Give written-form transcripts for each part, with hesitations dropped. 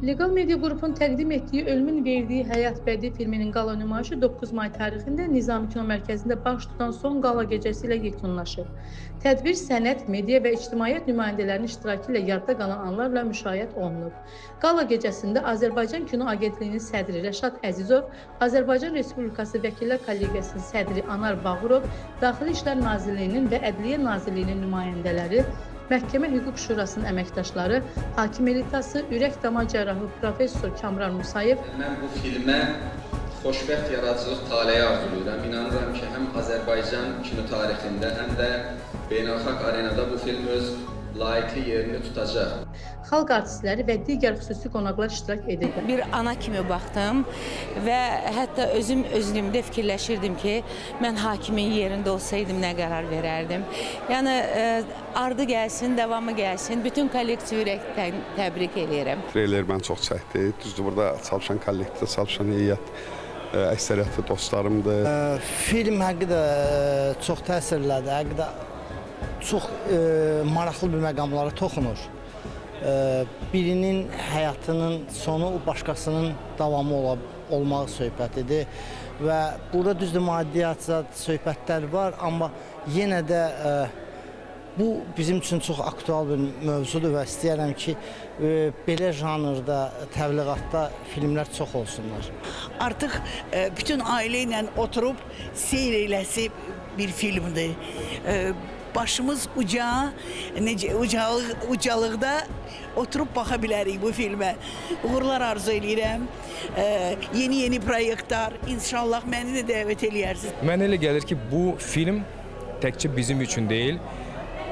Legal Media Qrupun təqdim etdiyi Ölümün Verdiyi Həyat bədii filminin qala nümayişi 9 may tarixində Nizami Kino Mərkəzində baş tutan son qala gecəsi ilə yekunlaşıb. Tədbir sənət, media və ictimaiyyət nümayəndələrinin iştirakı ilə yadda qalan anlarla müşayiət olunub. Qala gecəsində Azərbaycan Kino Agentliyinin sədri Rəşad Əzizov, Azərbaycan Respublikası Vəkillər Kollegiyasının sədri Anar Bağırov, Daxili İşlər Nazirliyinin və Ədliyyə Nazirliyinin nümayəndələri, Məhkəmə Hüquq Şurasının əməkdaşları, hakim elitası, ürək-damar cərrahı Professor Kamran Musayev. Mən bu filmə xoşbəxt yaradıcılıq taleyi arzulayıram. İnanıram ki, həm Azərbaycan kino tarixində, həm də beynəlxalq arenada bu film öz layiqli yerini tutacaq. Xalq artistləri və digər xüsusi qonaqlar iştirak edirlər. Bir ana kimi baxdım və hətta özümdə fikirləşirdim ki, mən hakimin yerində olsaydım nə qərar verərdim. Yəni ardı gəlsin, davamı gəlsin. Bütün kollektiv ürəkdən təbrik edirəm. Treyler mən çox çəkdi. Düzdür, burada çalışan kollektivdə çalışan heyət, əksəriyyəti dostlarımdır. Film həqiqi də çox təsirlədi. Həqiqi də çox maraqlı bir məqamlara toxunur. Birinin həyatının sonu başqasının davamı olmaq söhbətidir və burada düzdür maddiyyat söhbətlər var, amma yenə də bu bizim üçün çox aktual bir mövzudur və istəyərəm ki, belə janrda, təbliğatda filmlər çox olsunlar. Artıq bütün ailə ilə oturub seyr eləsi bir filmdir. Başımız ucalıqda oturub baxa bilərik bu filmə. Uğurlar arzu edirəm. Yeni proyektlər, inşallah məni də dəvət eləyərsiniz. Mənə elə gəlir ki, bu film təkcə bizim üçün deyil,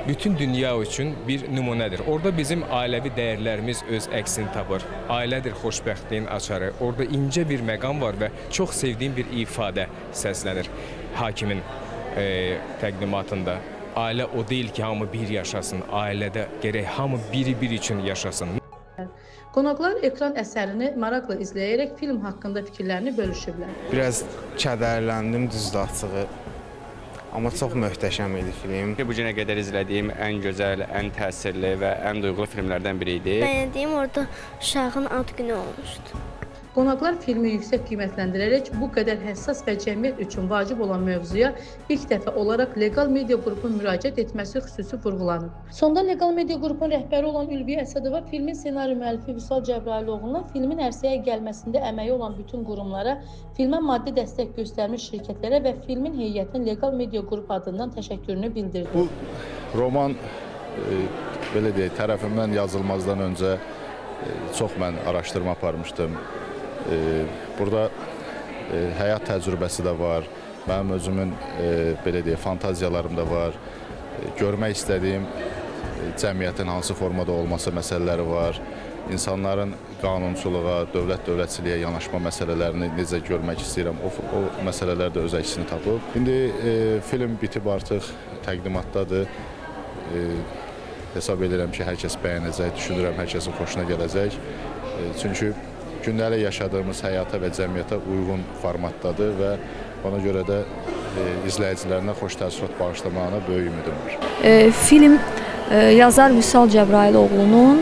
bütün dünya üçün bir nümunədir. Orada bizim ailəvi dəyərlərimiz öz əksini tapır. Ailədir xoşbəxtliyin açarı. Orada incə bir məqam var və çox sevdiyim bir ifadə səslənir hakimin təqdimatında. Ailə o deyil ki, hamı bir yaşasın. Ailədə gərək hamı biri üçün yaşasın. Qonaqlar ekran əsərini maraqla izləyərək film haqqında fikirlərini bölüşüblər. Biraz kədərləndim düzdür açığı. Amma çox möhtəşəm idi film. Bu günə qədər izlədiyim ən gözəl, ən təsirli və ən duyğulu filmlərdən biri idi. Bəyəndiyim orada uşağın ad günü olmuşdu. Qonaqlar filmi yüksək qiymətləndirərək bu qədər həssas və cəmiyyət üçün vacib olan mövzuya ilk dəfə olaraq Legal Media Qrupun müraciət etməsi xüsusi vurğulanıb. Sonda Legal Media Qrupun rəhbəri olan Ülviyə Əsədova filmin ssenari müəllifi Vüsal Cəbrailoğlu'na filmin ərsəyə gəlməsində əməyi olan bütün qurumlara, filmə maddi dəstək göstərmiş şirkətlərə və filmin heyətinin Legal Media Qrup adından təşəkkürünü bildirdi. Bu roman belə deyək, tərəfimdən yazılmazdan öncə çox mən araşdırma aparmışdım. Burada həyat təcrübəsi də var, mənim özümün belə deyək, fantaziyalarım da var, görmək istədiyim cəmiyyətin hansı formada olması məsələləri var, insanların qanunçuluğa, dövlətçiliyə yanaşma məsələlərini necə görmək istəyirəm, o məsələlər də öz əksini tapıb. İndi film bitib artıq təqdimatdadır, hesab edirəm ki, hər kəs bəyənəcək, düşünürəm hər kəsin xoşuna gələcək, çünki gündəlik yaşadığımız həyata və cəmiyyətə uyğun formatdadır və ona görə də izləyicilərinə xoş təəssürat bağışlamağına böyük ümidim var. Film yazar Vüsal Cəbrailoğlu'nun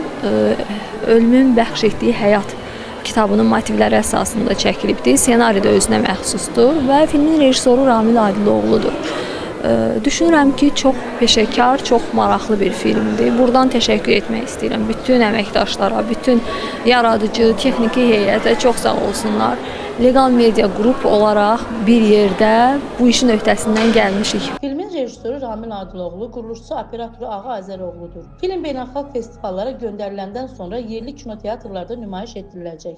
Ölümün Bəxş Etdiyi Həyat kitabının motivləri əsasında çəkilibdir. Senari də özünə məxsusdur və filmin rejissoru Ramil Adiloğlu'dur. Düşünürəm ki, çox peşəkar, çox maraqlı bir filmdir. Buradan təşəkkür etmək istəyirəm bütün əməkdaşlara, bütün yaradıcı, texniki heyətə çox sağ olsunlar. Legal Media Qrup olaraq bir yerdə bu işin öhdəsindən gəlmişik. Filmin rejissoru Ramil Adiloğlu, quruluşçusu operatoru Ağa Azəroğlu'dur. Film beynəlxalq festivallara göndəriləndən sonra yerli kinoteatrlarda nümayiş etdiriləcək.